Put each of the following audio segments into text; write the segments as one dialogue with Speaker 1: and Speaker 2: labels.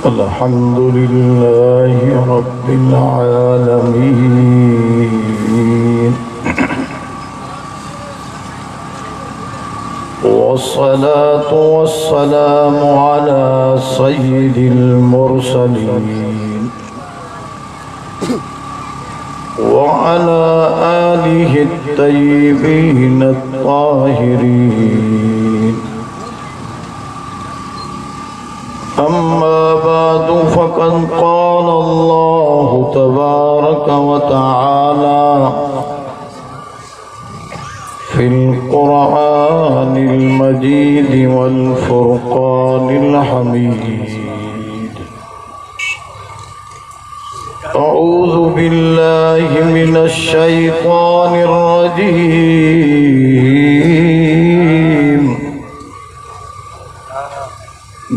Speaker 1: अल्हम्दुलिल्लाहि रब्बिल आलमीन वस्सलातु वस्सलामु अला सय्यिदिल मुरसलीन व अला आलिहि अत्तय्यिबीन अत्ताहिरीन अम्मा बाद फ़क़द क़ाल अल्लाहु तबारक व तआला फ़िल क़ुरआनिल मजीद वल फ़ुरक़ानिल हमीद अऊज़ु बिल्लाहि मिनश शैतानिर रजीम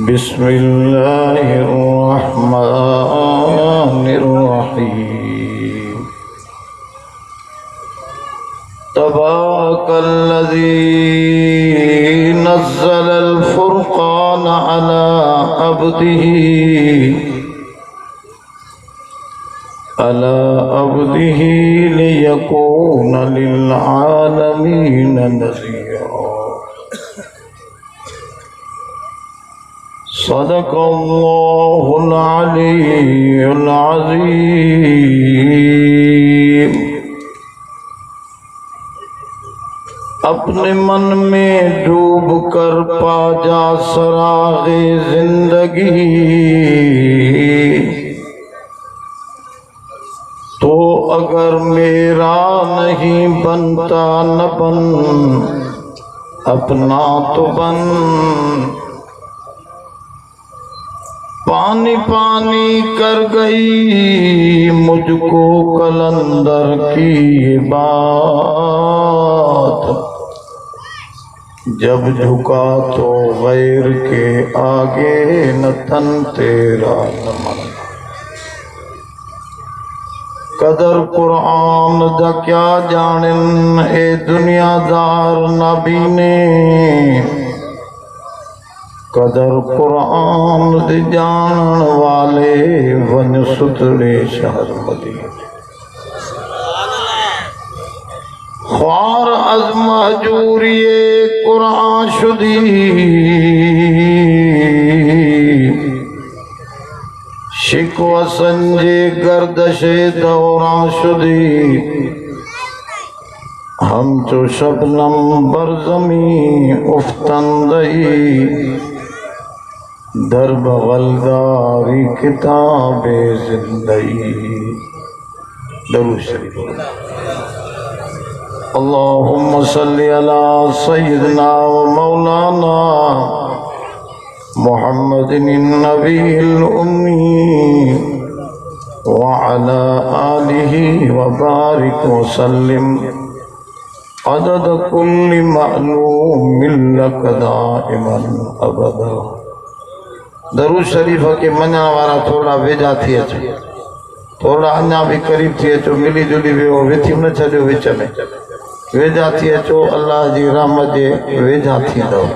Speaker 1: बिस्मिल्लाहिर्रहमानिर्रहीम तबारकल्लज़ी नज़्ज़लल फ़ुरक़ान अला अब्दिही लियकून लिल आलमीन नज़ीरा सदक़ल्लाहुल अलीयुल अज़ीम। अपने मन में डूब कर पा जा सरागे जिंदगी, तो अगर मेरा नहीं बनता न बन, अपना तो बन। पानी पानी कर गई मुझको कलंदर की ये बात, जब झुका तो गैर के आगे न तन तेरा न मन। कदर कुरान दा क्या जानन ए दुनियादार नबीने, कदर कुरान दे जानन वाले वन सुतड़े शहर मदीने। ख्वार अज महजूरिए कुरान शुदी, शिकवा संजे गर्दशे दौरा शुदी। हम तो शबनम बरज़मी उफ्तंदई, दर बगलदारी किताबे जिंदगी। दरूद शरीफ। अल्लाहुम्मा सल्लि अला सय्यिदिना व मौलाना मुहम्मदिन नबील उम्मी व अला आलिहि व बारिक व सल्लिम अदद कुल्लि मालूमिन लक दाइमन अबदा। दरूद शरीफ के मञण वारा थोड़ा वेझा थी अचो, थोड़ा अञा भी करीब थी अचो, मिली जुली वियो, विथी न छॾियो विच में, वेझा थी अचो, अल्लाह जी रहमत जे वेझा थींदव।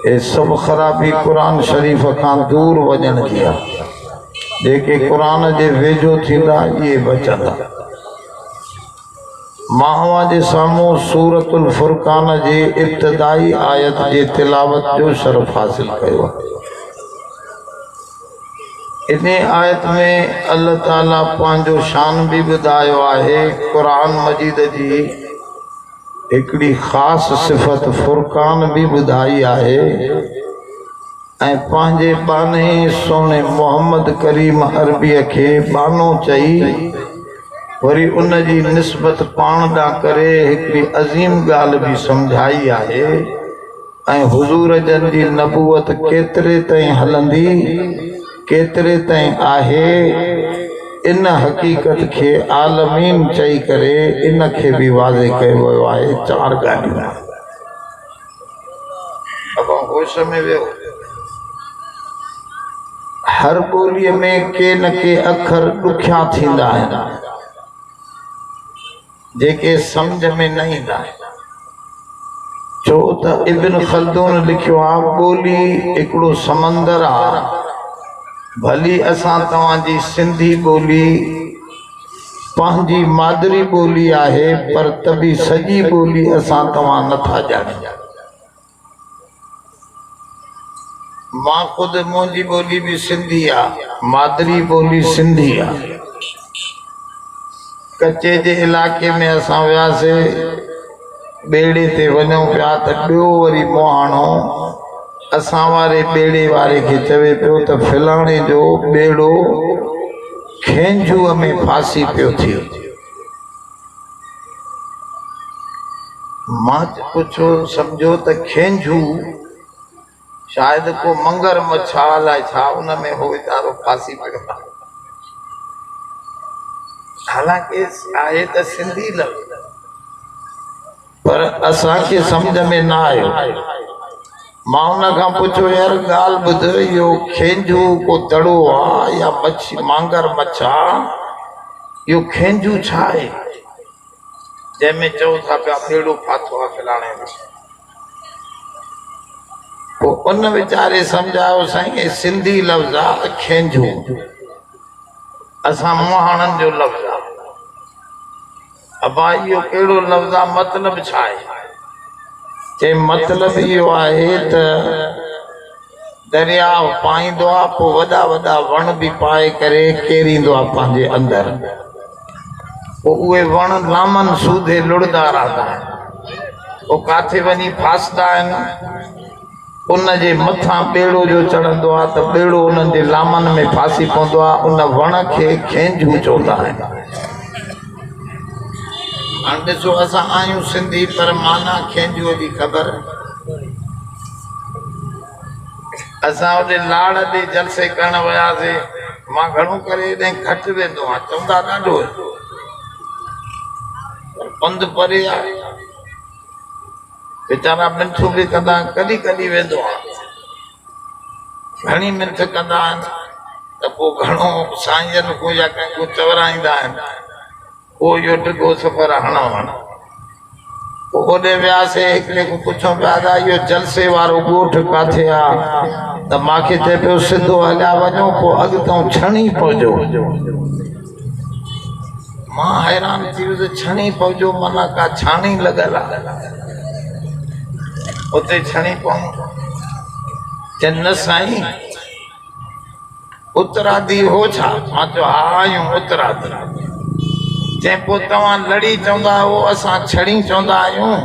Speaker 1: ए सब ख़राबी कुरान शरीफ खां दूर वञण जी आहे। जेके कुरान जे वेझो थींदा इहे बचंदा। मां जे साम्हूं सूरतुल फुरक़ान जे इब्तिदाई आयत जे तिलावत जो शरफ़ हासिल कयो। इन आयत में अल्लाह ताला पंहिंजो शान भी ॿुधायो आहे। कुरान मजीद जी हिकिड़ी ख़ासि सिफ़त फुरक़ान भी ॿुधाई आहे ऐं पंहिंजे बाने सोने मोहम्मद करीम अरबीअ खे बानो चई वरी उन जी निस्बत पाण ॾांहुं करे हिकिड़ी अज़ीम ॻाल्हि भी सम्झाई आहे ऐं हुज़ूर जन जी नबूवत केतिरे ताईं हलंदी, केतिरे ताईं आहे, इन हक़ीक़त के आलमीन चई करे इन के भी वाज़े कयो वियो आहे। चार ॻाल्हियूं अब होश में वियो। हर ॿोलीअ में के न के अखर ॾुखिया थींदा आहिनि जेके समझ में न ईंदा। छो त इब्न खल्दून लिखियो आहे ॿोली हिकिड़ो समंदर आहे भली असां तव्हांजी सिंधी ॿोली पंहिंजी मादरी ॿोली आहे, पर तभी सॼी ॿोली असां तव्हां नथा ॼाणियो। मां खुद मुंहिंजी ॿोली भी सिंधी आहे, मादरी ॿोली सिंधी आहे। कच्चे जे इलाके में असां वियासीं, ॿेड़े ते वञूं पिया त ॿियो वरी मुहाणो असां वारे ॿेड़े वारे खे चवे पियो त फलाणे जो ॿेड़ो खेंजूअ में फासी पियो थी। मां पुछो सम्झो त खेंजू शायद को मंगर मच्छा अलाए छा उन में हो वीचारो फासी पियो। हालांकि आहे त सिंधी लफ़्ज़, पर असांखे सम्झ में न आयो। मां उन खां पुछो यार ॻाल्हि ॿुध, इहो खेंजू को तड़ो आहे या मच्छी मांगर मच्छा, इहो खेंजू छा आहे जंहिंमें चओ था पिया ॿेड़ो फाथो आहे फलाणे जो। पोइ उन वीचारे सम्झायो साईं सिंधी लफ़्ज़ आहे खेंजू, असां मुहाणनि जो लफ़्ज़ आहे। अबा इहो कहिड़ो लफ़्ज़ आहे, मतिलबु छा आहे? चई मतिलबु इहो आहे त दरियाव पाईंदो आहे, पोइ वॾा वॾा वण बि पाए करे केरींदो आहे पंहिंजे अंदरि, पोइ उहे वण लामन सूधे लुड़दा रहंदा आहिनि, पोइ काथे वञी फासदा आहिनि। उन जे मथां ॿेड़ो जो चढ़ंदो आहे त ॿेड़ो उन्हनि जे लामन में फासी पवंदो आहे। उन वण खे खेंजू चवंदा आहिनि। हाणे ॾिसो असां आहियूं सिंधी, पर माना खेंजूअ जी ख़बर। असां होॾे लाड़ ॾे जलसे करण वियासीं, मां घणो करे हेॾे घटि वेंदो आहियां, चवंदा ॾाढो पंधु परे आहे, वीचारा मिंथूं बि कंदा, कॾहिं कॾहिं वेंदो आहियां, घणी मिंथ कंदा आहिनि त पोइ घणो साईंजन को या कंहिंखो चवराईंदा आहिनि, पोइ इहो टिको सफ़र हणो हणो। पोइ होॾे वियासीं, हिकिड़े खां पुछूं पिया था इहो जलसे वारो ॻोठ किथे आहे, त मूंखे चए पियो सिधो हलिया वञो, पोइ अॻितां छणी पहुचो। मां हैरान थी वियुसि, छणी पहुचो माना का छाणी लॻल आहे, उते छणी पहुचो। चन साईं उतरादी हो छा? मां चयो हा आहियूं उतरादी। चई पोइ तव्हां लड़ी चवंदा आहियो, असां छड़ी चवंदा आहियूं,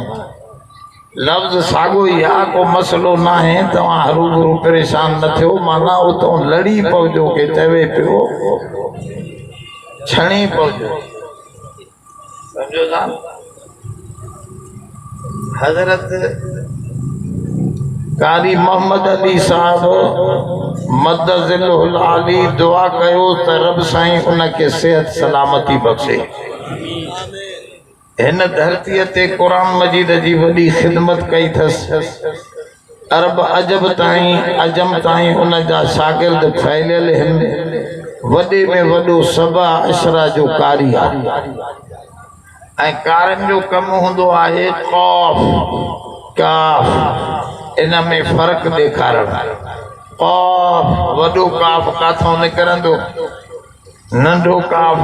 Speaker 1: लफ़्ज़ साॻियो ई आहे, को मसइलो न आहे, तव्हां हरूभरू परेशान न थियो। माना उतां लड़ी पहुचो के चवे पियो छणी पहुचो, सम्झो था। हज़रत कारी मोहम्मद अली साहब मदज़िलुल आली दुआ कयो त रब साईं उनखे सेहत सलामती बख़्शे। हिन धरतीअ ते क़ुरान मजीद जी वॾी ख़िदमत कई अथसि, अरब अजब ताईं अजम ताईं उन जा शागिर्द फैलियल आहिनि। वॾे में वॾो सबा अशरा जो कारी आहे, ऐं कारनि जो कमु हूंदो आहे क़ाफ़ काफ़, इन में फ़र्क़ु ॾेखारणु। क़ाफ़ वॾो काफ़ काथों निकिरंदो, नंढो काफ़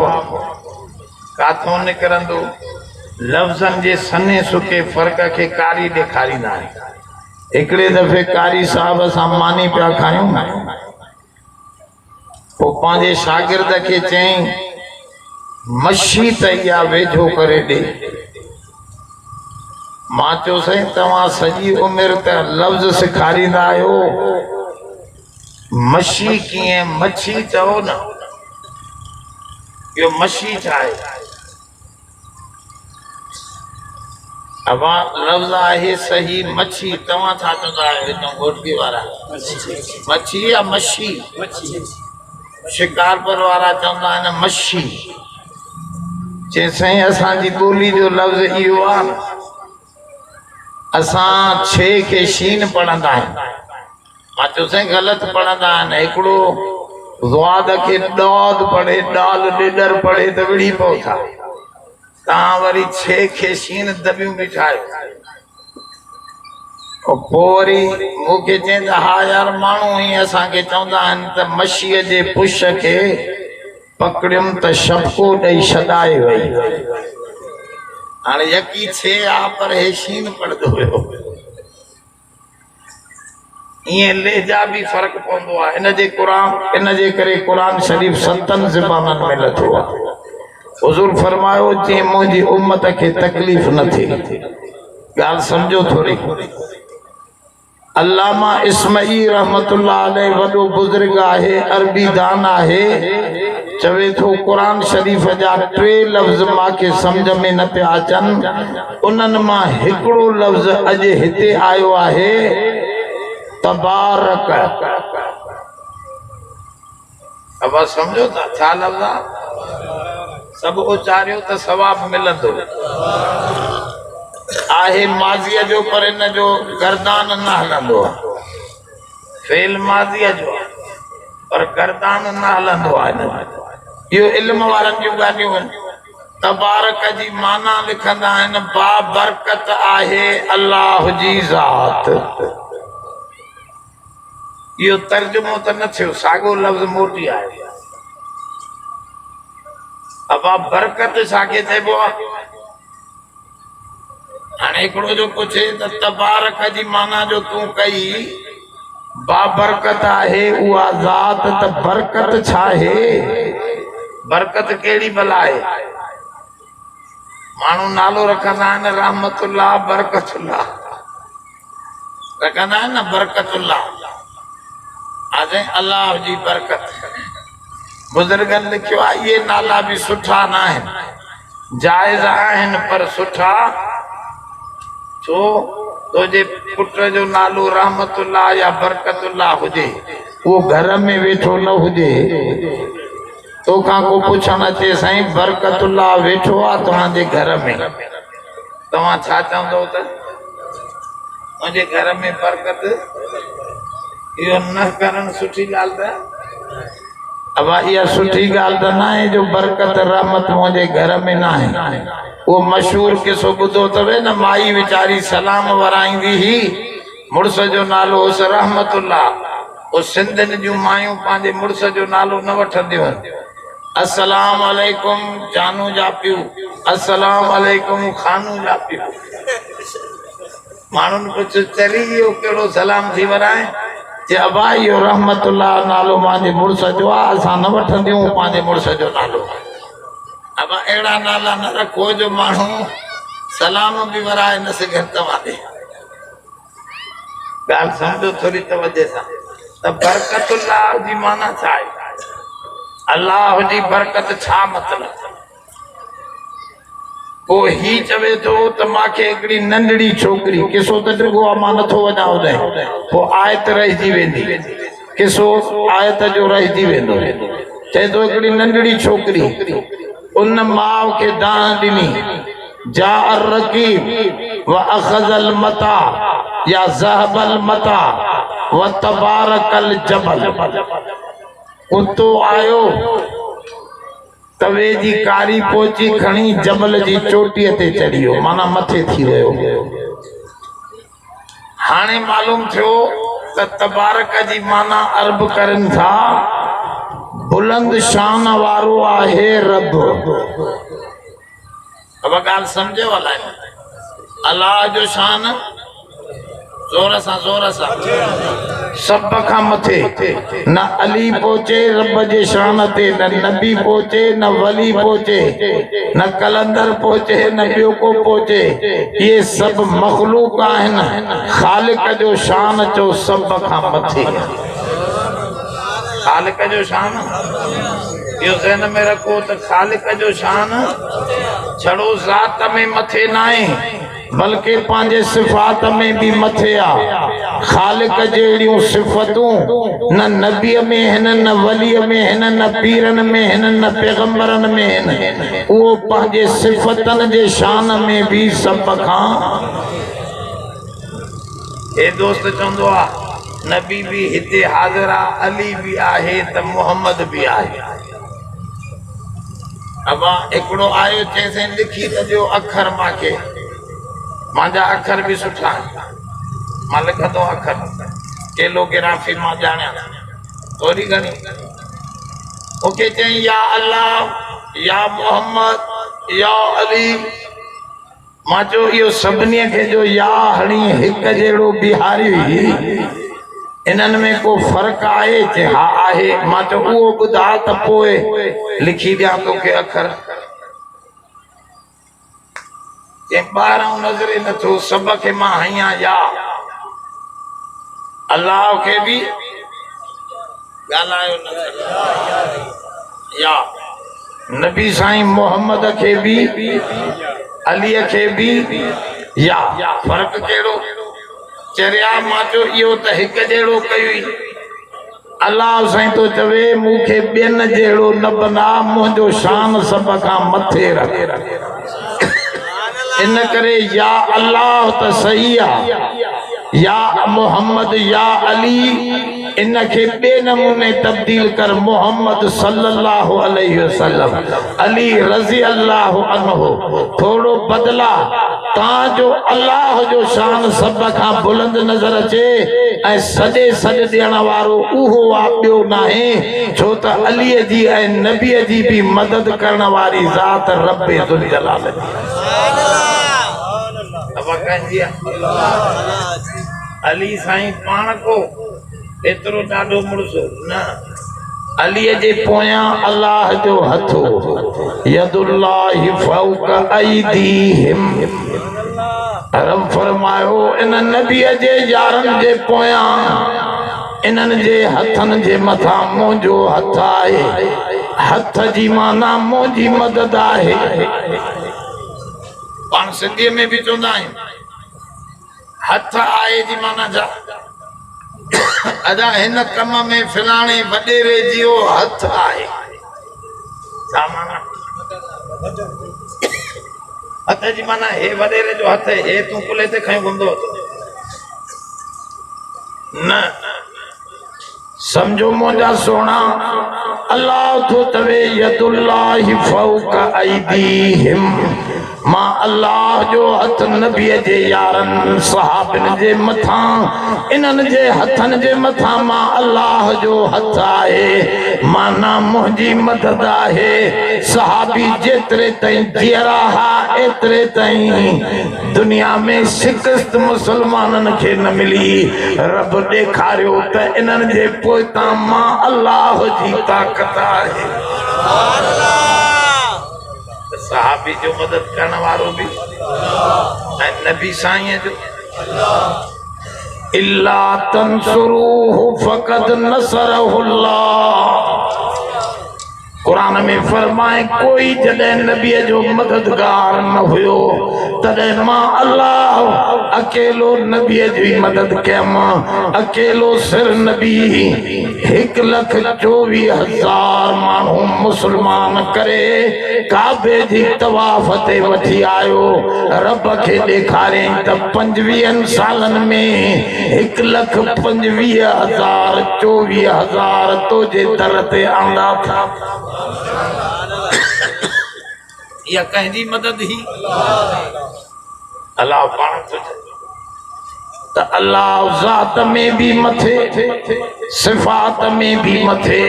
Speaker 1: काथों निकिरंदो, लफ़्ज़नि जे सने सुके फ़र्क़ खे कारी ॾेखारींदा आहिनि। हिकिड़े दफ़े कारी साहब सां मानी पिया खायूं, पोइ पंहिंजे शागिर्द खे चयईं मच्छी त इहा वेझो करे ॾे। मां चयो साईं तव्हां सॼी उमिरि त लफ़्ज़ सेखारींदा आहियो, मच्छी कीअं? मच्छी चओ न, इहो मच्छी छा आहे? अबा लफ़्ज़ आहे सही मच्छी, तव्हां छा चवंदा आहियो हितां गोठवी वारा? मच्छी या मच्छी? शिकारपुर वारा चवंदा आहिनि मच्छी। चई साईं असांजी ॿोली जो लफ़्ज़ इहो आहे, असां छे खे शीन पढ़ंदा आहियूं। मां चयो साईं ग़लति पढ़ंदा आहिनि, हिकिड़ो ज़वाद खे ॾौद पढ़े, ॾाल ॾेडर पढ़े त विड़ी पओ था, तव्हां वरी छे खे शीन दबियूं बि ठाहियो। और पोरी मूंखे चवंदा हा यार माण्हू ही असांखे चवंदा आहिनि त मशीअ जे पुछ खे पकड़ियुमि त शपको ॾेई छॾाए वई हाणे यकी छे आ पर हे शीन पढ़ंदो हुयो ईअं लहजा भी फर्क पवंदो आहे इन जे करे क़ुरान शरीफ़ 7 ज़बाननि में लथो आहे हुज़ूर फरमायो जे मुंहिंजी उम्मत खे तकलीफ़ न थिए ॻाल्हि सम्झो थोरी अल्लामा इस्माईल रहमतुल्लाह अलैह वॾो बुज़ुर्ग आहे अरबी दान आहे चवे थो क़ुरान शरीफ़ जा 3 लफ़्ज़ मांखे सम्झ में न पिया अचनि उन्हनि मां हिकिड़ो लफ़्ज़ अॼु हिते आयो आहे तबारक अब समझो था छा लफ़्ज़ आहे सब उचारियो त सवाब मिलंदो आहे माज़ीअ जो पर इन जो गर्दान न हलंदो आहे फेल माज़ीअ जो पर गर्दान न हलंदो आहे इहो इल्म वारनि जूं ॻाल्हियूं आहिनि तबारक जी माना लिखंदा आहिनि बाबरकत आहे अल्लाह जी ज़ात यो तर्जुमो त न थियो साॻो लफ़्ज़ मोटी आहे अब बरकत छाखे चइबो आहे हाणे हिकिड़ो जो पुछे त तबारक जी माना जो तूं कई बाबरकत आहे उहा ज़ात त बरकत छा आहे बरकत कहिड़ी भला आहे माण्हू नालो रखंदा आहिनि रहमतुल्लाह बरकतुल्लाह रखंदा आहिनि न बरकतुल्लाह आज अल्लाह जी बरकत बुजुर्गनि लिखियो आहे इहे नाला भी सुठा न आहिनि जाइज़ आहिनि पर सुठा छो तुंहिंजे पुट जो नालो रहमतुल्लाह या बरकतुल्लाह हुजे वो घर में वेठो न हुजे तोखां को पुछण अचे साईं बरकतुल्लाह वेठो आहे तव्हांजे घर में तव्हां छा चवंदो त मुंहिंजे घर में बरकत इहो न करण सुठी ॻाल्हि त अब इहा सुठी ॻाल्हि त न आहे जो बरकत रहमत मुंहिंजे घर में न आहे वो मशहूर किसो ॿुधो अथव न माई वीचारी सलाम वराईंदी ही मुड़स जो नालो हुस रहमतुल्लाह वो सिंधियुनि जूं मायूं पंहिंजे मुड़स जो नालो न वठंदियूं अस्सलाम वालेकुम जानू जा पियो अस्सलाम वालेकुम खानू जा पियो माण्हुनि कुझु चरी इहो कहिड़ो सलाम थी वराए जे अबा इहो रहमतुल्लाह नालो मुंहिंजे मुड़स जो आहे असां न वठंदियूं पंहिंजे मुड़स जो नालो अब अहिड़ा नाला न रखो जो माण्हू सलाम भी वराए न सघनि तव्हांखे ॻाल्हि सम्झो थोरी तवजे सां त बरकतुल्लाह जी माना छा आहे अल्लाह जी बरकत छा मतिलबु पोइ ही चवे थो त मांखे हिकिड़ी नंढड़ी छोकिरी किसो त ॾिगो आहे मां नथो वञा होॾे पोइ आयत रहिजी वेंदी किसो आयत जो रहिजी वेंदो चए थो हिकिड़ी नंढड़ी छोकिरी उन माउ के दान दिनी जा रकीब व अखजल मता या ज़हबल मता व तबारकल जबल कुत्तो आयो तवे जी कारी पोची खणी जबल जी चोटी ते चढ़ियो माना मथे थी रहियो हाणे मालूम थियो त तबारक जी माना अर्ब करन था बुलंद शान वारो आहे रब अब ॻाल्हि सम्झे वाला अल्लाह जो शान जोर सां सब खां मथे न अली पहुचे रब जे शान ते न नबी पहुचे न वली पहुचे न कलंदर पहुचे न ॿियो को पहुचे ये सब मखलूक आहिनि ख़ालिक जो शान चो सब खां मथे ख़ालिक जो शान इहो ज़हन में रखो त ख़ालिक जो शान छड़ो ज़ात में मथे न आहे बल्कि पंहिंजे सिफ़ात में भी मथे आ ख़ालिक जहिड़ियूं सिफ़तूं न नबीअ में हिन न वलीअ में हिन न पीरनि में हिन न पैगंबरनि में हिन उहो पंहिंजे सिफ़तनि जे शान में भी सब खां ए दोस्त चवंदो आहे नबी भी हिते हाज़िर आहे अली भी आहे त मोहम्मद भी आहे अब हिकिड़ो आयो चएसि लिखी त ॾियो अखर मांखे मांजा अखर भी सुठा मालिक तो अखर केलो के राफी मां जाने थोड़ी घणी ओके चई या अल्लाह या मोहम्मद या अली मां जो इहो सभिनी खे जो या हणी हिकु जहिड़ो बिहारी इन्हनि में को फर्क़ु आहे जे हा आहे मां चयो उहो ॿुधा त पोइ लिखी ॾियां तोखे अखर जे ॿाहिरां नज़रे नथो सभ खे मां हयां या अल्लाह खे बि ॻाल्हायो न या नबी साईं मोहम्मद खे बि अलीअ खे बि या फ़र्क़ु कहिड़ो चरिया मां चयो इहो त हिकु जहिड़ो कई अल्लाह साईं तो चवे मूंखे ॿियनि जहिड़ो न बना मुंहिंजो शान सभ खां मथे रख इन करे या अल्लाह त सही आहे या मोहम्मद या अली इनखे बे नमूने तब्दील कर मोहम्मद सल्लल्लाहु अलैहि वसल्लम अली रज़ी अल्लाह अन्हु थोड़ो बदला ताजो अल्लाह जो शान सब खां बुलंद नजर अचे ऐं सॼे सॾ ॾियण वारो उहो आहे ॿियो नाहे छो त अलीअ जी ऐं नबीअ जी बि मदद करण वारी ज़ात रब्बे ज़ुल जलाल अली साईं पाण को एतिरो ॾाढो मुड़सो न अलीअ जे पोयां अल्लाह जो हथो यदुल्लाहि फौक ऐदीहिम रब फरमायो इन नबीअ जे यारनि जे पोयां इन्हनि जे हथनि जे मथां मुंहिंजो हथ आहे हथ जी माना मुंहिंजी मदद आहे पाण सिंधीअ में बि चवंदा आहियूं हथ आहे जी माना जा अदा हिन कम में फिलाणे वडेरे जियो हथ आहे छा माना हथ जी माना हे वडेरे जो हथ हे तूं कुले ते खयो हूंदो न समझो मुंहिंजा सोना अल्लाह तो तवे यदुल्लाहि फौक ऐदीहिम मां अल्लाह जो हथ नबीअ जे यारनि सहाबनि जे मथां इन्हनि जे हथनि जे मथां मां अल्लाह जो हथ आहे माना मुंहिंजी मदद आहे सहाबी जेतिरे ताईं जीअरा हा एतिरे ताईं दुनिया में शिकस्त मुसलमाननि खे न मिली रब ॾेखारियो त इन्हनि जे पोइतां मां अल्लाह जी ताक़त आहे सहाबी जो मदद करण वारो भी नबी साईं जो इल्ला तंसुरूहु फक़द नसरहुल्लाह कुरान में फरमाए कोई जॾहिं नबीअ जो मददगार न हुयो तॾहिं मां अल्लाह अकेलो नबीअ जी मदद कयमि अकेलो सिर नबी 1,24,000 माण्हू मुसलमान करे काबे जी तवाफ ते वठी आयो रब खे ॾेखारे त 25 सालनि में 1,25,000 24,000 तुंहिंजे दर ते आंदा था या कंहिंजी मदद ही अल्लाह पाण त अल्लाह ज़ात में भी मथे सिफात में भी मथे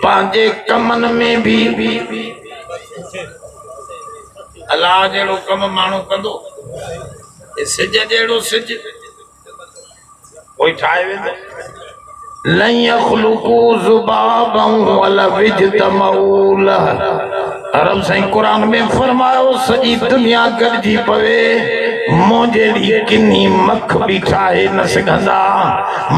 Speaker 1: पंहिंजे कमनि में भी अल्लाह जहिड़ो कम माण्हू कंदो सिज जहिड़ो सिज कोई ठाहे वेंदो लन यखलुकू ज़ुबाबन वला विजतमऊ लह रब साईं कुरान में फरमायो सॼी दुनिया गॾिजी पवे मूं जहिड़ी किनी मख बि ठाहे न सघंदा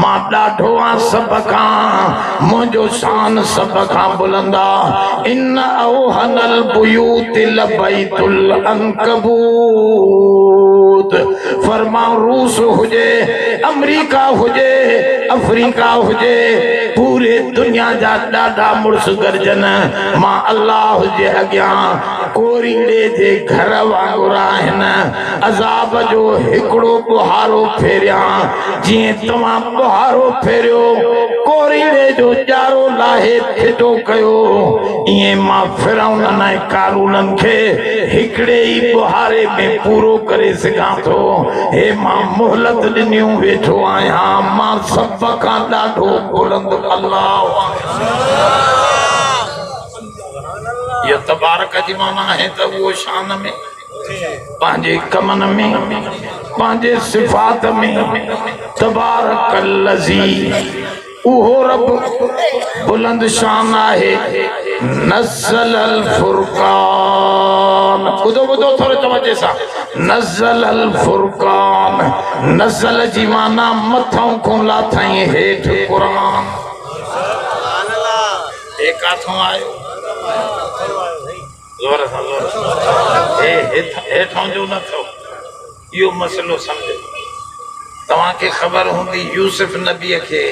Speaker 1: मां ॾाढो आहियां सभ खां मुंहिंजो शान सभ खां बुलंदा इन औहनल बुयूत लबैतुल अनकबूत फरमा रूस हुजे अमेरिका हुजे अफ्रीका हुजे पूरे दुनिया जा ॾाढा मुड़स गरजन मां अल्लाह जे अॻियां कोरीड़े जे घर वांगुर आहिनि अज़ाब जो हिकिड़ो बुहारो फेरिया जीअं तव्हां बुहारो फेरियो कोरीड़े जो ॼारो लाहे फिटो कयो ईअं मां फिरौन ऐं कारूननि खे हिकिड़े ई बुहारे में पूरो करे सघां थो हे मां मोहलत ॾिनियूं वेठो आहियां मां सभ खां ॾाढो बुलंद अल्लाह ये तबारक जी माना है तो वो शान में पांजे कमन में पांजे सिफात में तबारक लजी उहो रब बुलंद शान है नज़ल अल फुरकान बुधो बुधो थोड़े तवज्जो सा नज़ल अल फुरकान नज़ल जी माना मथों को लाथई हेठ कुरान एक हाथों आयो जोर सां जोर हेठों जो न थो इहो मसलो समझो तव्हांखे ख़बर हूंदी यूसुफ नबीअ खे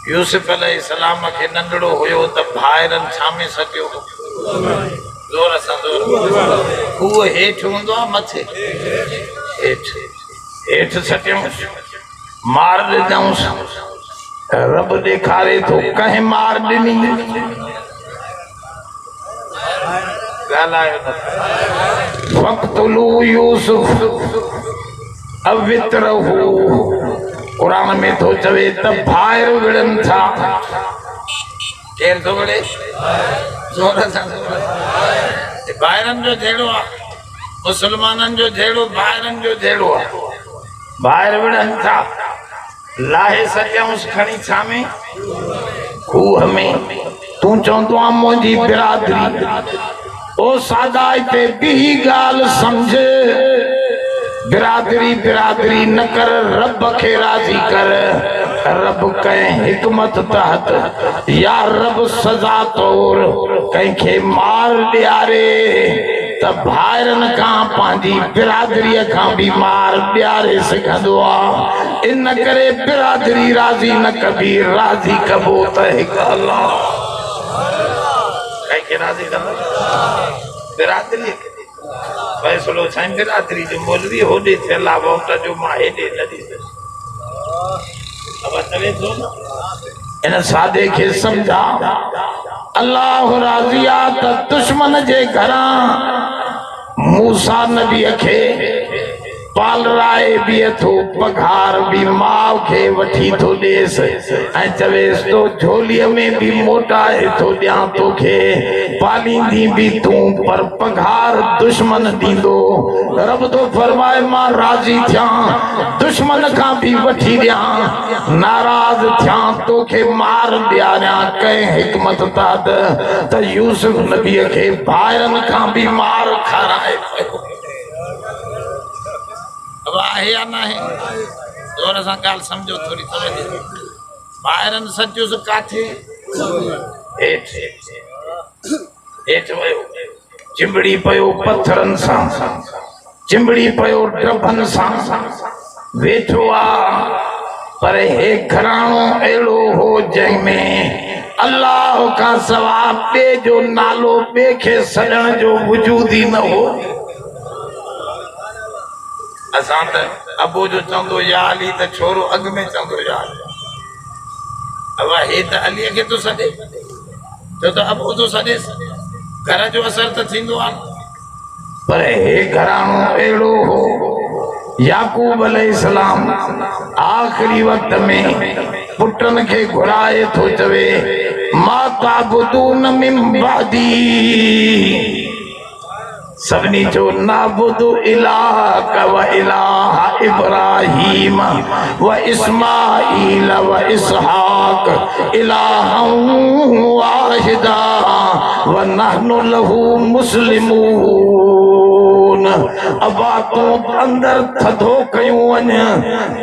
Speaker 1: यूसुफ अलैहिस्सलाम खे नंढड़ो हुयो त भाइरनि छामे सटियो जोर सां जोर उहो हेठि हूंदो आहे मथे हेठि सटियऊंसि मार ॾिनऊंसि रब ॾेखारे थो कंहिं मार ॾिनी फ़क़्तुलू यूसुफ अवित्रहू कुरान में तो चवे त भाइर विड़नि था केर थो विड़े जोर सां भाइरनि जो जहिड़ो आहे मुसलमाननि जो जहिड़ो भाइरनि जो जहिड़ो आहे भाइर विड़नि था लाहे सटियऊंसि खणी छामे खूह में तूं चवंदो आहे मुंहिंजी बिरादरी ओ सादा इते ॿी ॻाल्हि समझ बिरादरी बिरादरी न कर रब खे राज़ी कर रब कंहिं हिकमत तहत या रब सज़ा तौर कंहिंखे मार ॾियारे त भाइरनि खां पंहिंजी बिरादरीअ खां बि मार ॾियारे सघंदो आहे इन करे बिरादरी राज़ी न कबी राज़ी कबो त हिकु अल्लाह कंहिंखे राज़ी कंदो बिरादरी फैसलो साईं बिरादरी जो मौलवी होॾे थियल आहे वोट जो मां हेॾे न ॾींदुसि अब चवे थो न इन सादे खे सम्झा अल्लाह राज़ी आहे त दुश्मन जे घरां मूसा नबीअ खे पालराए बीहे थो पघार भी माउ खे वठी थो ॾेसि ऐं चवेसि तो झोलीअ में भी मोटाए थो ॾियां तोखे पालींदी भी तूं पर पघार दुश्मन ॾींदो रब तो फरमाए मां राज़ी थियां दुश्मन खां भी वठी ॾियां नाराज़ थियां तोखे मार ॾियारियां कंहिं हिकमत त यूसुफ नबीअ खे भाइरनि खां भी मार खाराए पियो अब आहे या न आहे जोर सां ॻाल्हि सम्झो थोरी तवजो ॿाहिरनि सचुसि काथे हेठि हेठि वियो चिंबड़ी पियो पत्थरनि सां चिंबड़ी पियो ड्रभनि सां वेठो आहे पर हे घराणो अहिड़ो हो जंहिंमें अल्लाह खां सवाइ ॿिए जो नालो ॿिए खे सॾण जो वजूद ई न हो असां त अबो जो चवंदो या अली त छोरो अॻ में चवंदो या अब हे त अलीअ खे थो सॾे छो त अबो थो सॾेसि घर जो असर त थींदो आहे पर हे घराणो अहिड़ो हो याकूब अलैहिस्सलाम आख़िरी वक़्त में पुटनि खे घुराए थो चवे मा ताबुदून मिन बादी सभनी जो नाबुदु इलाहा व इलाहा इब्राहीम व इस्माईल व इसहाक इलाहन वाहिदा व नहनु लहू मुस्लिमून अबा तूं अंदर थधो कयूं वञ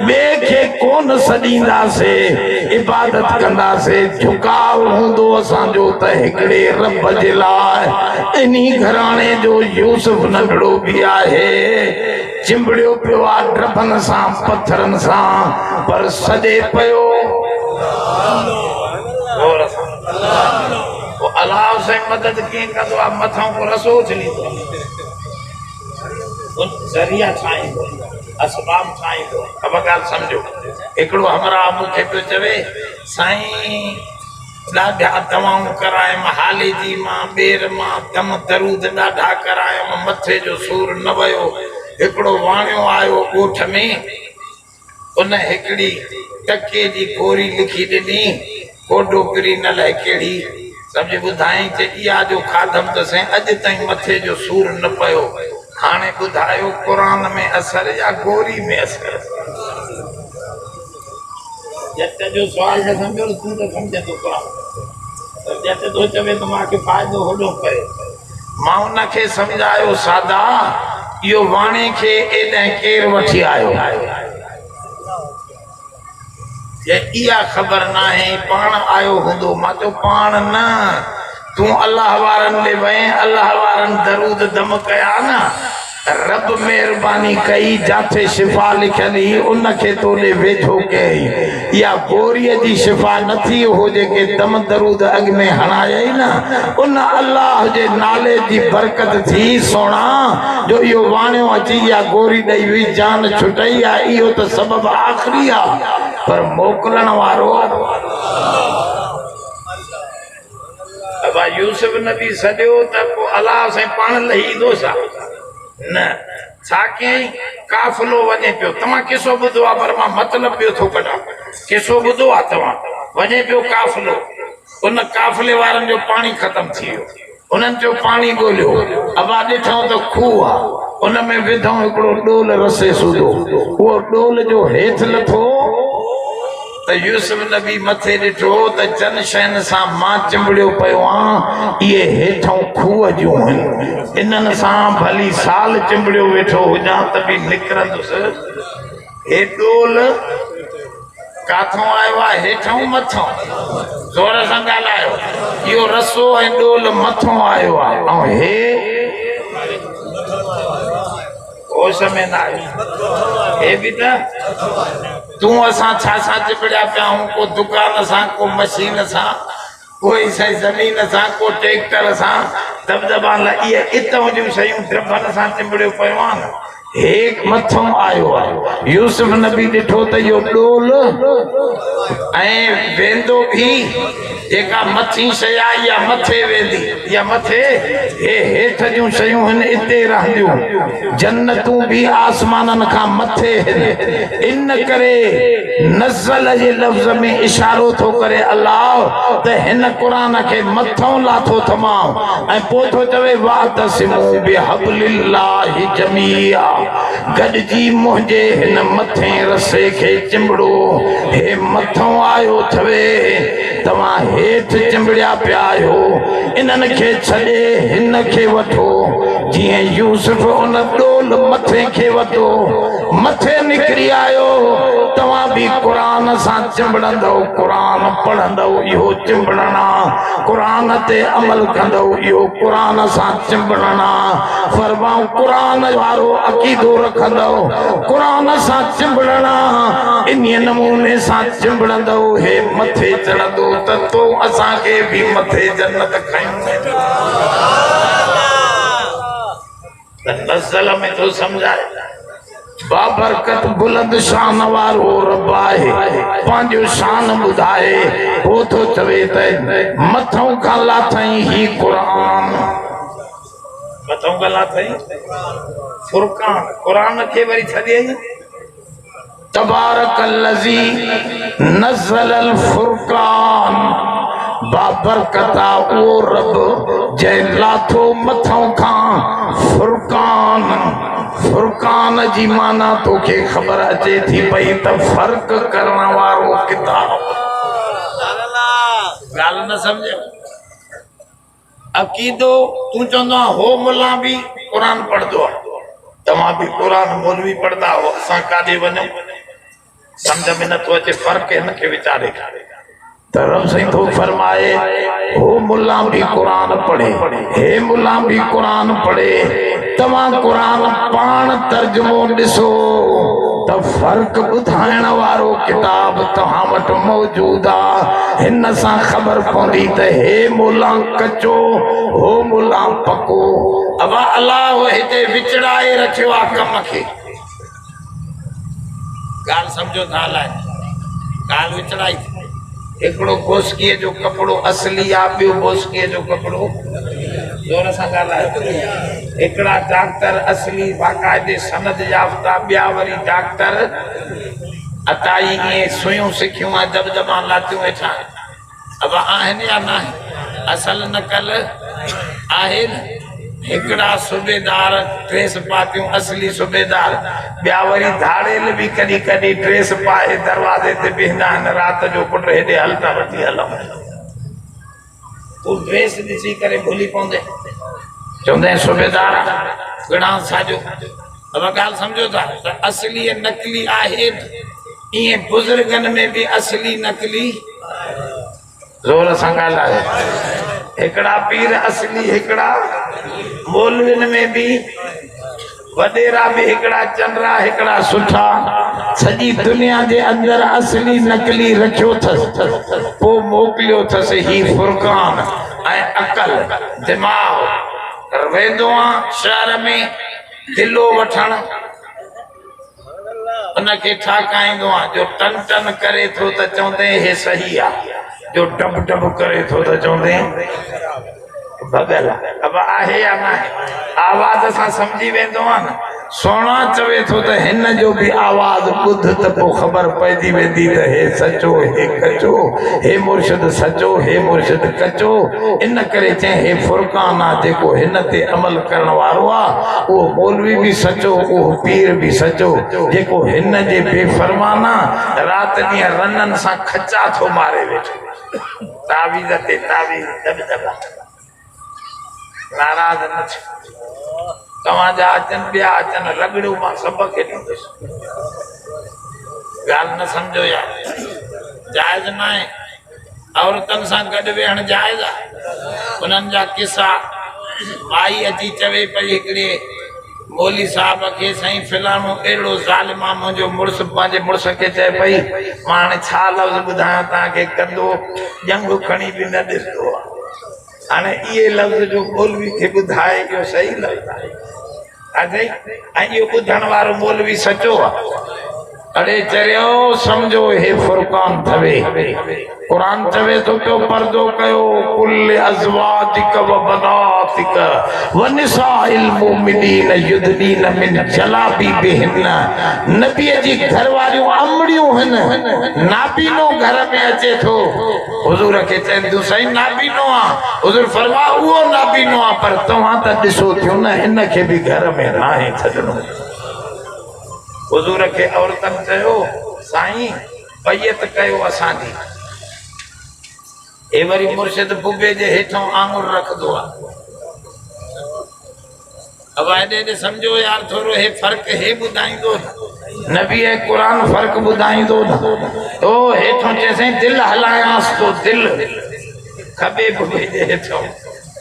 Speaker 1: ॿिए खे कोन सॾींदासीं इबादत कंदासीं झुकाव हूंदो असांजो त हिकिड़े रब जे लाइ इन्ही घराणे जो यूसुफ नंढड़ो भी आहे चिंबड़ियो पियो आहे ड्रभनि सां पत्थरनि सां पर सॾे पियो अलाह से मदद कीअं कंदो आहे मथां को रसो उछलींदो ज़रिया ठाहींदो असबाब ठाहींदो। अब ॻाल्हि सम्झो हिकिड़ो हमरा मूंखे पियो चवे साईं ॾाढा दवाऊं करायम हाले जी मां ॿेर मां दम दरूद ॾाढा करायम मथे जो सूर न वियो। हिकिड़ो वाणियो आयो ॻोठ में उन हिकिड़ी टके जी गोरी लिखी ॾिनी कोडो किरी न लाइ कहिड़ी सम्झि ॿुधाई त इहा जो खाधम त साईं अॼु ताईं मथे जो सूर न पियो। हाणे ॿुधायो क़ुरान में असर या गोरी में असर? जट जो सुवाल न सम्झो तूं त सम्झंदो क़ुरान जट तो चवे त मूंखे फ़ाइदो होॾो पए। मां उनखे सम्झायो सादा इहो वाणे खे एॾां केरु वठी आयो इहा ख़बर न आहे पाण आयो हूंदो। मां चयो पाण न तूं अल्लाह वारनि ॾे वएं अल्लाह वारनि दरूद दम कया न रब मेहरबानी कई जाथे शिफ़ा लिखियल हुई उनखे तोॾे वेझो कयई। इहा गोरीअ जी शिफ़ा नथी हो जेके दम दरूद अॻ में हणायई न उन अल्लाह जे नाले जी बरकत थी सोना जो इहो वाणियो अची इहा गोरी ॾेई हुई जान छुटई आहे। इहो त सबब आख़िरी आहे पर मोकिलण वारो अबा यूसुफ नबी सॼो त पोइ अलाह सां पाण लही ईंदो सा न छा कयईं काफ़िलो वञे पियो। तव्हां किसो ॿुधो आहे पर मां मतिलब ॿियो थो कढां। किसो ॿुधो आहे तव्हां वञे पियो काफ़िलो उन काफ़िले वारनि जो पाणी ख़तम थी वियो उन्हनि जो पाणी ॻोल्हियो अबा ॾिठऊं त खूह आहे उन में विधऊं हिकिड़ो डोल रसे सूधो उहो डोल जो हेठि लथो त यूसुफ नबी मथे ॾिठो त चन शयुनि सां मां चिंबड़ियो पियो आहियां इहे हेठों खूह जूं आहिनि इन्हनि सां भली साल चिंबड़ियो वेठो हुजां त बि निकिरंदुसि। हे डोल काथों आयो आहे हेठों मथों ज़ोर सां ॻाल्हायो। इहो रसो ऐं डोल मथों आयो आहे ऐं हे होश में न आयो। हे बि त तूं असां छा छा चिपड़िया पिया आहियूं को दुकान सां को मशीन सां कोई साईं ज़मीन सां को ट्रैक्टर सां दबदबा इहे इतां जूं शयूं ड्रबन सां चिंबड़ियो पियो आहे न हे मथों आयो आहे। यूसुफ नबी ॾिठो त इहो डोल ऐं वेंदो बि जेका मथी शइ आहे इहा मथे वेंदी या मथे हे हेठि जूं शयूं आहिनि इते रहंदियूं जन्नतूं बि आसमाननि खां मथे इन करे नज़ल जे लफ़्ज़ में इशारो थो करे अल्लाह त हिन क़ुरान खे मथों लाथो थमां ऐं पोइ थो चवे वातसिमू बिहब्लिल्लाहि जमीआ गॾिजी मुंहिंजे हिन मथे रसे खे चिंबड़ो। हे मथों आयो थवे तव्हां हेठि चिंबड़िया पिया आहियो इन्हनि खे छॾे हिन खे वठो जीअं यूसुफ उन डोल मथे खे वठो मथे निकिरी आयो। तव्हां बि क़ुरान सां चिंबड़ंदव क़ुरान पढ़ंदव इहो चिंबड़ना क़ुरान ते अमल कंदव इहो क़ुरान सां चिंबड़ना फरमाऊं क़ुरान वारो अक़ीदो रखंदव क़ुरान सां चिंबड़ना इन नमूने सां चिंबड़ंदव हे मथे चढ़ंदो त तो असांखे बि मथे जन्नत खाईंदो नज़ल में तो समझाए बाबरकत बुलंद शान वारो रब आहे पंहिंजो शान ॿुधाए हो थो चवे त मथों खां लाथई ही क़ुरान मथों खां लाथई फुरकान क़ुरान खे वरी छॾे तबारकल्लज़ी नज़्ज़लल फुरकान बाबरकता ओ रब जंहिं लाथो मथों खां फुरकान फुरकान जी माना तोखे ख़बर अचे थी पई त फ़र्क़ करण वारो किताब ॻाल्हि न सम्झ अक़ीदो तूं चवंदो आहे हो मुला बि क़ुरान पढ़ंदो आहे तव्हां बि क़ुरान मौलवी पढ़ंदा हो असां काॾे वञूं समझ में नथो अचे फ़र्क़ु हिन खे वीचारे त रब साईं थो फरमाए हो मुला भी कुरान पढ़े हे मुला भी कुरान पढ़े तव्हां कुरान पाण तर्जुमो ॾिसो तो फर्क बुधाइण वारो किताब तव्हां वटि मौजूद आहे। हिन सां ख़बर पवंदी त हे मुला कचो हो मुला पको। अब अल्लाह हिते विचड़ाए रखियो आहे कम खे। ॻाल्हि सम्झो था हलाए, ॻाल्हि विचड़ाई। हिकिड़ो बोसकीअ जो कपिड़ो असली आहे, ॿियो बोसकीअ जो कपिड़ो जोर सां ॻाल्हायो। हिकिड़ा डॉक्टर असली बाक़ाइदे सनद याफ़्ता, ॿिया वरी डॉक्टर अताई ईअं सुयूं सिखियूं आहे, दबदबा लातियूं वेठा। अब आहिनि या न आहिनि? असल नकल आहे न। हिकिड़ा सूबेदार ड्रेस पातियूं असली सूबेदार, ॿिया वरी धाड़ेल बि कॾहिं कॾहिं ड्रेस पाए दरवाज़े ते बीहंदा आहिनि। राति जो पुट हेॾे हलता वठी हलूं, तूं ड्रेस ॾिसी करे भुली पवंदे, चवंदे सूबेदार घणा साॼो। अब ॻाल्हि सम्झो था त असली ऐं नकली आहे। ईअं बुज़ुर्गनि में बि असली नकली ज़ोर सां ॻाल्हायो। हिकिड़ा पीर असली, हिकिड़ा मौलविन में भी वडेरा भी हिकिड़ा चंद्रा, हिकिड़ा सुठा। सॼी दुनिया जे अंदर असली नकली रखियो अथसि, पोइ मोकिलियो अथसि ही फुरकान ऐं अकल दिमाग़। वेंदो आहे शहर में दिलो वठण, उनखे ठाकाईंदो आहे। जो टन टन करे थो त चवंदे हे सही आहे, जो डब डब करे थो त चवंदे बगल। अब आहे या न आहे? आवाज़ सां समझी वेंदो आहे न। सोना चवे थो त हिन जो बि आवाज़ ॿुध त पोइ ख़बर पइजी वेंदी त हे सचो हे कचो, हे मुर्शिद सचो हे मुर्शिद कचो। इन करे चई हे फुरकान आहे, जेको हिन ते अमल करण वारो आहे उहो मौलवी बि सचो, उहो पीर बि सचो। जेको हिन जे बेफ़रमान आहे, राति ॾींहं रननि सां खचा थो मारे वेठो, तावीज़ ते तावीज़ दबदबा। नाराज़ न थियो, तव्हांजा अचनि ॿिया अचनि, रगड़ियूं मां सभ खे ॾींदुसि। ॻाल्हि न सम्झो यार, जाइज़ न आहे। औरतुनि सां गॾु वेहण जाइज़ आहे। उन्हनि जा किसा, माई अची चवे पई हिकिड़े मौली साहब खे, साईं फिलाणो अहिड़ो ज़ालिमा मुंहिंजो मुड़ुसु पंहिंजे मुड़ुस खे चए पई, मां हाणे छा लफ़्ज़ ॿुधायां तव्हांखे, कंदो जंग खणी बि न ॾिसंदो आहे। हाणे इहे लफ़्ज़ जो मौलवी खे ॿुधाए, इहो सही लफ़्ज़ आहे। ऐं इहो ॿुधण वारो मौलवी सचो आहे। अड़े चरियो सम्झो हे फुरकान थवे। कुरान चवे थो पियो पर्दो कयो, कुल अज़वाजिक व बनातिक व निसाइल मुमिनीन युदनीन मिन जलाबिबिहिन। नबी जी घरवारियूं अमड़ियूं आहिनि, नाबीनो घर में अचे थो। हुजूर खे चवंदो साईं नाबीनो आहे। हुजूर फरमा उहो नाबीनो आहे, पर तव्हां त ॾिसो थियो न, हिन खे बि घर में न आहे छॾणो। हुजूर खे औरतनि चयो साईं बैयत कयो असांजी। हे वरी मुर्शिद बुबे जे हेठों आंगुर रखंदो आहे। अब हेॾे सम्झो यार, थोरो हे फ़र्क़ु हे ॿुधाईंदो नबी ऐं क़ुरान फ़र्क़ु ॿुधाईंदो न। तो हेठों चएसई दिलि हलायांसि तो, दिलि खॿे बुबे जे हेठों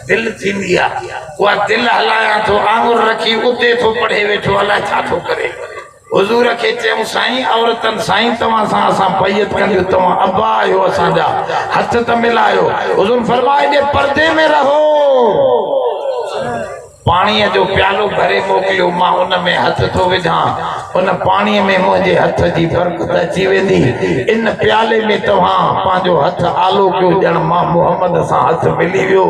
Speaker 1: दिलि थींदी आहे, उहा दिलि हलायां थो, आंगुर रखी उते थो पढ़े वेठो, अलाए छा थो करे। हुजूर खे चयूं साईं औरतनि, साईं तव्हां सां असां बैयत कंदियूं, तव्हां अब्बा आहियो असांजा, हथ त मिलायो। हुजूर फरमाए पर्दे में रहो। पाणीअ जो प्यालो भरे मोकिलियो, मां उन में हथ थो विझां, उन पाणीअ में मुंहिंजे हथ जी बरकत अची वेंदी। इन प्याले में तव्हां पंहिंजो हथ आलो कयो, ॼण मां मुहम्मद सां हथ मिली वियो।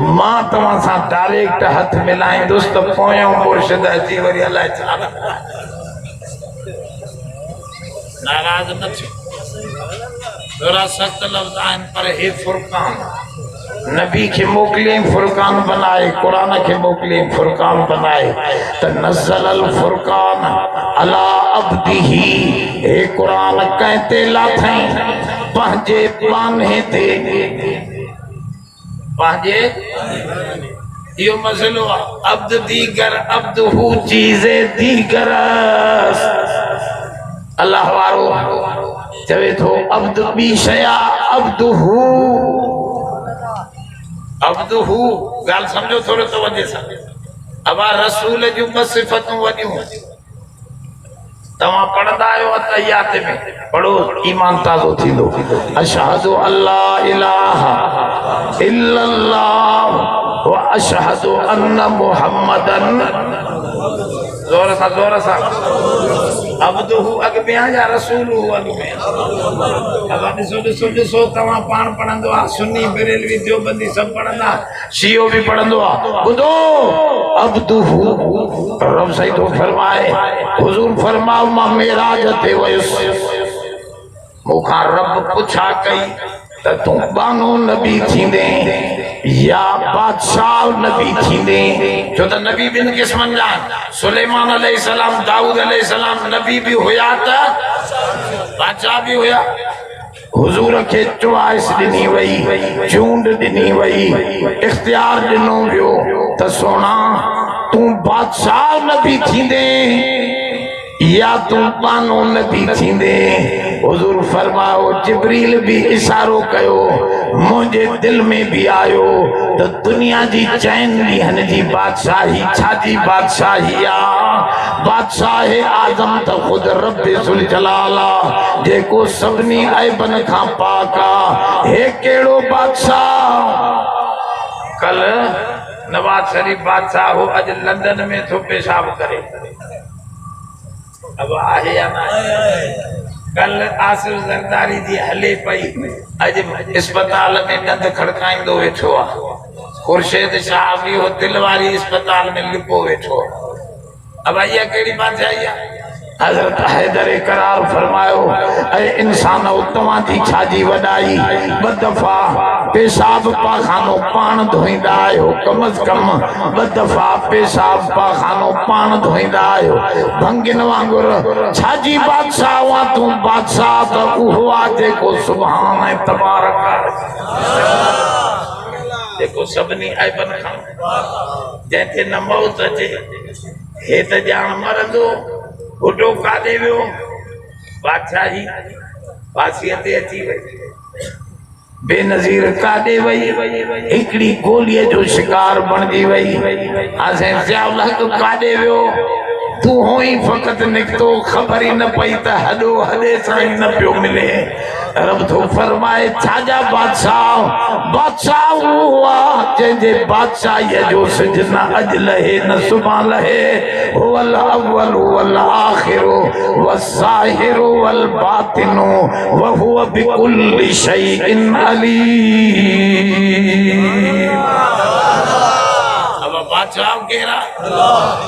Speaker 1: मां तव्हां सां डायरेक्ट हथ मिलाईंदुसि त पोयों मुर्शिद अची वरी अलाए छा। नाराज़ न थियो, थोड़ा सख्त लफ़्ज़ आहिनि, पर हे फुरकान नबी खे मोकिलियईं फुरकान बनाए, कुरान खे मोकिलियईं फुरकान बनाए। त नज़ल फुरकान अला अब्दिही, हे कुरान कंहिं ते लाथई, पंहिंजे पाने ते, पंहिंजे। इहो मसइलो आहे, अब्द दीगर अब्द हू चीज़े दीगर। अल्लाह वारो चवे थो अब्द बी शया अब्द हू, अब्द हू। ॻाल्हि सम्झो थोरो तवज्जो सां। अब रसूल जूं ॿ सिफ़तूं वॾियूं, तवा पढ़दा आयो अतहियात में पढ़ो ईमान ताज़ो थींदो अशहदु अल्ला इलाहा इल्लल्लाह व अशहदु अन्न मुहम्मदन जोर सा अब्दुहु अग में या रसूलहु अग में अब ॾिसो तव्हां पाण पढ़ंदो आहे सुन्नी बरेलवी देवबंदी सब पढ़ंदा शियो भी पढ़ंदो आहे ॿुधो अब्दुहु रब सही तो फरमाए हुजूर फरमाओ मां मेराज ते वयुसि मूंखां रब पुछा कई त तूं बानो नबी थींदे या बादशाह नबी थींदे छो त नबी बिन क़िस्मनि जा सुलेमान अलैहिस्सलाम दाऊद अलैहिस्सलाम नबी भी हुया त बादशाह भी हुया हुजूर के चॉइस दिनी वई चूंड दिनी वई इख्तियार दिनो वियो त सोना तू बादशाह नबी थींदे या तू बानो नबी थींदे हुजूर फरमाओ जिब्रील भी इशारो कयो मुझे दिल में भी आयो तो दुनिया जी चैन ॾींहन जी बादशाही छाजी बादशाही आ बादशाह आज़म तो खुद रब जुल जलाला जेको सभनी ऐबन खां पाक आ हे केड़ो बादशाह कल नवाज शरीफ बादशाह हो अज लंदन में थो पेशाब करे अब आहे या ना कल आसिफ ज़रदारी जी हले पई अज अस्पताल में दंद खड़काइंदो वेठो आ खुर्शीद शाह भी हो दिलवारी अस्पताल में लिपो वेठो अब ये केड़ी बादशाही है हजरत हैदर करार फरमायो ऐ इंसान तव्हां जी छाजी वॾाई ॿ दफ़ा पेशाब पाखानो पाण धोईंदा आहियो कम अज कम ॿ दफ़ा पेशाब पाखानो पाण धोईंदा आहियो भंगिन वांगुर छाजी बादशाह हुआ तूं बादशाह त उहो आहे जेको सुभान ऐं तबारक जेको सभिनी ऐबन खां जंहिंखे न मौत अचे हे त ॼाण मरंदो बुढ़ो काॾे वियो बादशाही फासीअ ते अची वई बेनज़ीर काॾे वई हिकड़ी गोलीअ जो शिकार बणजी वई असां ज़ियाउल हक़ काॾे वियो तू हो ही फ़क़त निकतो ख़बर ही न पई त हॾो हॾे सां ही न पियो मिले रब तो फरमाए छाजा बादशाह बादशाह हुआ जंहिंजे बादशाहीअ जो सिज न अॼु लहे न सुभाणे लहे हुवल अव्वल वल आखिर वस्साहिर वल बातिन व हुव बिकुल्लि शैइन अलीम बादशाह केरा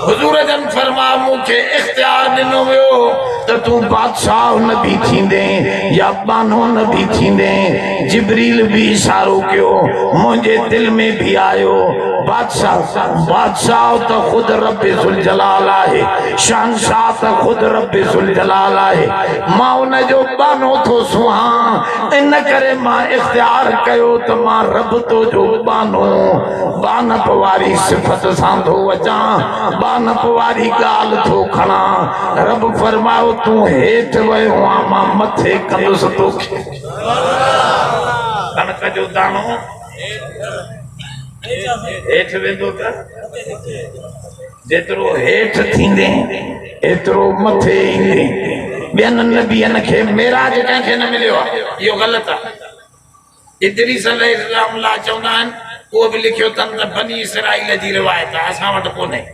Speaker 1: हुजूर जन फरमा मुझे इख्तियार दिनो वियो त तू बादशाह नबी थींदे या बानो नबी थींदे जिब्रील भी इशारो कयो मुझे दिल में भी आयो बादशाह बादशाह तो खुद रब जुल जलाल है शहंशाह तो खुद रब जुल जलाल है मां उन जो बानो थो सुहा इन करे मां इख्तियार कयो त मां रब तो जो बानो बानप वारी सिफत सां थो अचां बानप वारी ॻाल्हि थो खणा रब फरमायो तूं हेठि वियो आ मां मथे कंदुसि तोखे कणक जो दाणो हेठि वेंदो त जेतिरो हेठि थींदे एतिरो मथे ईंदे ॿियनि नबियनि खे मेराज कंहिंखे न मिलियो आहे इहो ग़लति आहे इदरीस अलैहिस्सलाम चवंदा आहिनि वो भी लिखियो तन बनी इसराइल जी रिवायत है असा वट कोने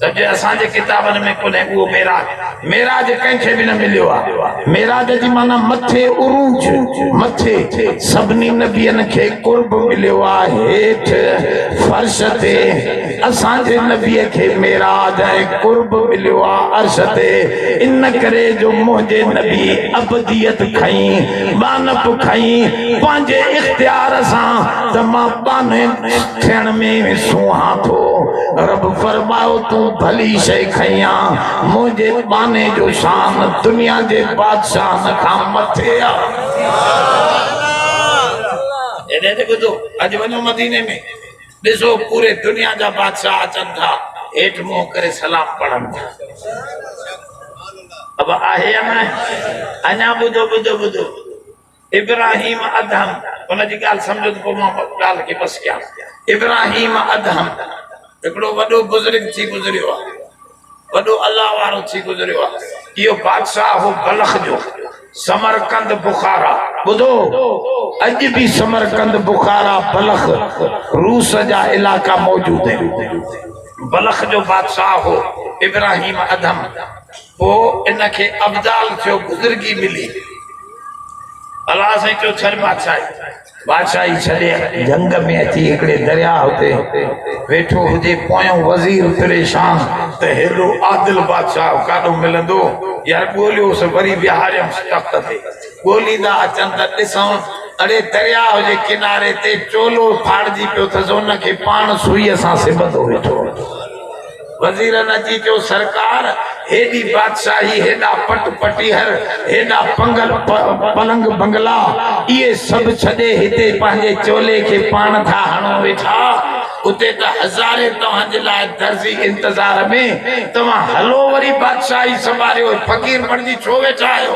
Speaker 1: सजे असा जे किताबन में कोने वो मेराज कंखे भी न मिलियो आ मेराज जी माना मथे उरूज मथे सबनी नबियन के कुर्ब मिलियो आ हेठ फर्श ते असा जे नबी के मेराज है कुर्ब मिलियो आ अर्श ते इन करे जो मोजे नबी अबदियत खई बानप खई पांजे इख्तियार सा तमा बाने थियण में सुहा थो रब फरमायो तू भली शइ खईया मुझे बाने जो शान दुनिया जे बादशाह खां मथे आ एने ते ॿुधो अॼु वञो मदीने में ॾिसो पूरे दुनिया जा बादशाह अचनि था हेठि मुंहुं करे सलाम पढ़नि था अब आहे या न अञा ॿुधो ॿुधो ॿुधो इब्राहिम अदहम उनजी ॻाल्हि सम्झो त पोइ मां ॻाल्हि खे बसि कयां इब्राहिम अदहम हिकिड़ो वॾो बुज़ुर्ग थी गुज़रियो आहे वॾो अल्लाह वारो थी गुज़रियो आहे। इहो बादशाह हो बलख जो, समरकंद बुखारा। ॿुधो, अॼु बि समरकंद बुखारा बलख रूस जा इलाइक़ा मौजूद आहिनि। बलख जो बादशाह हो इब्राहिम अदम। पोइ इनखे अब्दाल थियो, गुज़रगी मिली। अलाह साईं चयो छॾ बादशाही छॾे जंग में अची हिकिड़े दरिया हुते वेठो हुजे, पोयों वज़ीर परेशान त हेॾो आदिल बादशाह काॾो मिलंदो यार। ॻोल्हियोसि, वरी विहारियमि तख़्त ते। ॻोल्हींदा अचनि त ॾिसूं, अड़े दरिया जे किनारे ते चोलो फाड़जी पियो अथसि, उनखे पाण सुईअ सां सिबंदो वेठो। वज़ीरन अची चयो सरकार, हेॾी बादशाही, हेॾा पट पटीहर, हेॾा पलंग बंगला, इहे सभु छॾे हिते पंहिंजे चोले खे पाण था हणो वेठा। उते त हज़ारे तव्हांजे लाइ दर्ज़ी इंतज़ार में, तव्हां हलो वरी बादशाही संभालियो, फ़क़ीर बणिजी छो वेठा आहियो?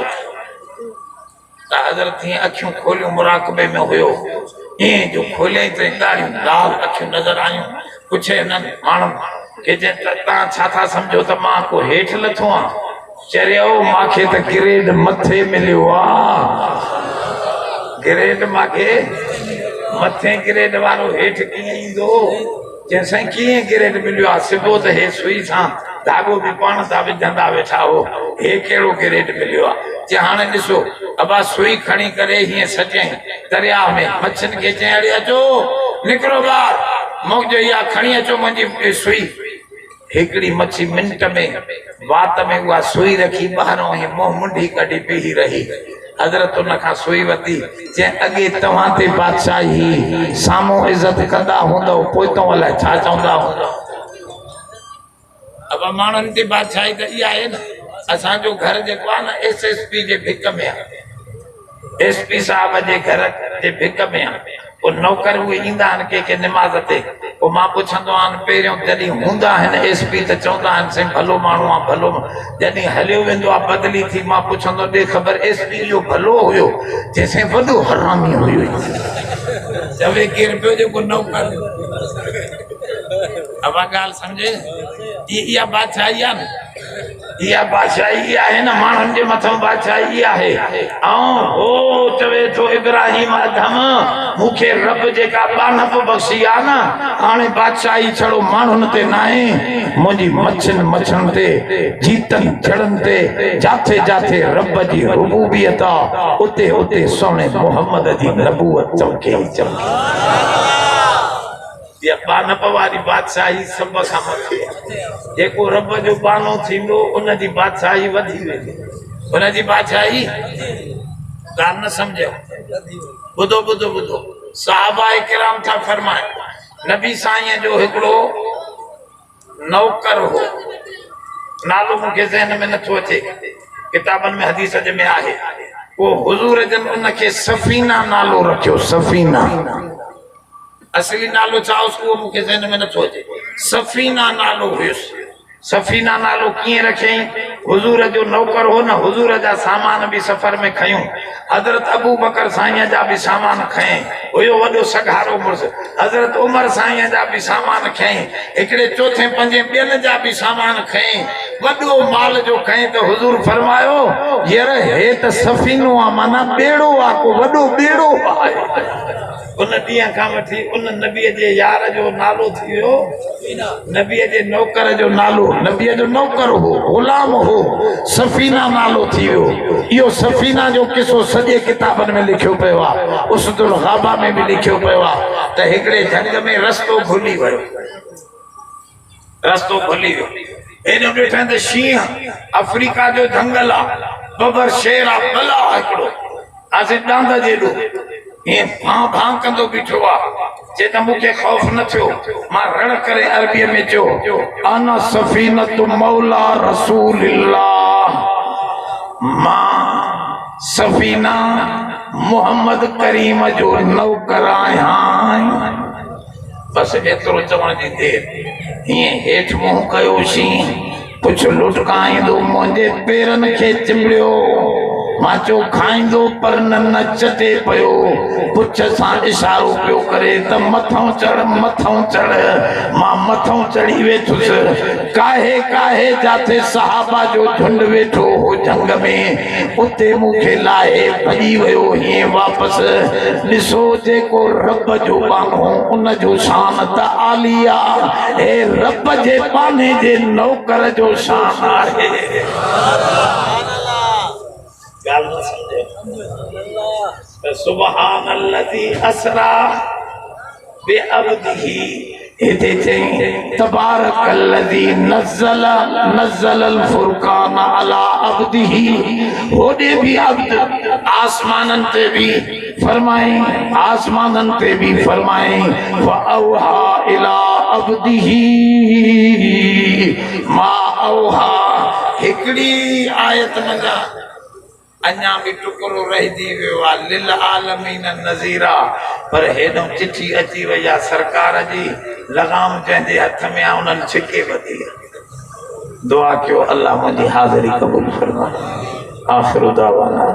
Speaker 1: त हज़रत हीअं अखियूं खोलियूं, मुराक़बे में हुयो। ईअं जो खोलियईं त ॾाढियूं लाल अखियूं नज़र आयूं। पुछे हिननि माण्हुनि के तव्हां छा था सम्झो त मां को हेठि लथो आहियां? चरियो मूंखे त ग्रेड मथे मिलियो आहे। ग्रेड मूंखे मथे, ग्रेड वारो हेठि कीअं ईंदो? जंहिंसां कीअं ग्रेड मिलियो आहे? सिबो त हे सुई सां, धाॻो बि पाण सां विझंदा वेठा हो, हे कहिड़ो ग्रेड मिलियो आहे? चई हाणे ॾिसो, अबा सुई खणी करे हीअं सजाई दरिया में, मच्छियुनि खे चई अड़े अचो निकिरो ॿाहिरि, मोकिलियो इहा खणी अचो मुंहिंजी सुई। हिकिड़ी मच्छी मिंट में वात में उहा सुई रखी ॿाहिरों ही मुंहुं मुंडी कढी बीही रही। हज़रत उन खां सुई वरिती, चई अॻे तव्हां ते बादशाही, साम्हूं इज़त कंदा हूंदव, पोइ तव्हां अलाए छा चवंदा हूंदव। अब माण्हुनि ते बादशाही त इहा आहे न। असांजो घर जेको आहे न SSP जे भिक में आहे, SP साहब जे घर जे भिक में आहे। पोइ नौकर उहे ईंदा आहिनि कंहिंखे निमाज़ ते, पोइ मां पुछंदो आहियां पहिरियों जॾहिं हूंदा आहिनि SP त चवंदा आहिनि साईं भलो माण्हू आहे, भलो। जॾहिं हलियो वेंदो आहे बदिली थी, मां पुछंदो ॾे ख़बर SP इहो भलो हुयो जंहिंसां वॾो हरामी हुयो? चवे केरु पियो? जेको नौकर। अब ॻाल्हि सम्झे, इहा बादशाही आहे न, इहा बादशाही आहे न, माण्हुनि जे मथां बादशाही आहे। ऐं हो चवे थो इब्राहिम अदम, मूंखे रब जेका बानप बख़्शी आहे न, हाणे बादशाही छड़ो माण्हुनि ते न आहे, मुंहिंजी मच्छियुनि ते, जीतनि जड़नि ते, जाथे जाथे रब जी रुबूबियत आहे, उते उते सोने मोहम्मद जी नबूवत चमके चमके। या बानप वारी बादशाही सभ खां मथे। जेको रब जो बानो थींदो उन जी बादशाही वधी वेंदी, उन जी बादशाही। ॻाल्हि न सम्झो, ॿुधो ॿुधो ॿुधो। साहबा किराम था फरमाए, नबी साईं जो हिकिड़ो नौकर हो, नालो मूंखे ज़हन में नथो अचे, किताबनि में हदीस में आहे। वो हुजूर जन उनखे सफ़ीना नालो रखियो। सफ़ीना असली नालो छा हुअसि उहो मूंखे ज़हन में नथो अचे। सफ़ीना नालो हुयुसि। सफ़ीना नालो कीअं रखियईं? हुजूर जो नौकर हो न, हुजूर जा सामान बि सफ़र में खयूं। हज़रत अबू बकर साईं जा बि सामान खयईं, हुयो वॾो सगारो मुड़ुस। हज़रत उमर साईं जा बि सामान खयईं, हिकिड़े चौथे पंजे ॿियनि जा बि सामान खयईं, वॾो माल जो खयईं। त हुजूर फरमायो, यार हे त सफ़ीनो आहे, माना ॿेड़ो आहे, को वॾो ॿेड़ो आहे। उन ॾींहं खां वठी उन नबीअ जे यार जो नालो थी वियो, नबीअ जे नौकर जो नालो, नबीअ जो नौकर हो, गुलाम हो, सफ़ीना नालो थी वियो। इहो सफ़ीना जो किसो सॼे किताबनि में लिखियो पियो आहे, उसदुल गाबा में बि लिखियो पियो आहे त हिकिड़े जंग में रस्तो खुली वियो, रस्तो खुली वियो। हेॾो ॾिठा त शींहं, अफ्रीका जो जंगल आहे, बबर शेर आहे, भला हिकिड़ो आसे ॾांद जेॾो भां भां कंदो बीठो आहे। चए त मूंखे ख़ौफ़ न थियो, मां रण करे अरबीअ में चयो, अना सफ़ीनतु मौला रसूलिल्लाह, मां सफ़ीना मोहम्मद करीम जो नौकर आहियां। बसि एतिरो चवण जी देरि। हीअं हेठि मुंहुं कयोसीं, कुझु लुटकाईंदो मुंहिंजे पेरनि खे चिंबड़ियो, मां चयो खाईंदो पर न चटे पियो पुछ सां इशारो पियो करे त मथां चढ़ मां मथां चढ़ी वेठुसि काहे काहे जाते सहाबा जो झुंड वेठो हो जंग में उते मूंखे लाहे भॼी वियो हीअं वापसि ॾिसो जेको रब जो बानो उन जो शान त आली आहे हे रब जे बाने जे नौकर जो शान आहे सुभान अल्लज़ी असरा बिअब्दिही इते चई तबारकल्लज़ी नज़्ज़ल अल फुरकान अला अब्दिही होॾे भी अब्द आसमानन ते भी फरमाई वअवहा इला अब्दिही मा अवहा हिकड़ी आयत मंझा अञा भी टुकड़ो रहिजी वियो आहे लिल आलमीन नज़ीरा पर हेॾो चिठी अची वई आहे सरकार जी लगाम जंहिंजे हथ में आहे उन्हनि छिके वधी दुआ कयो अल्लाह मुंहिंजी हाज़िरी क़बूल फरमाए आख़िर दावाना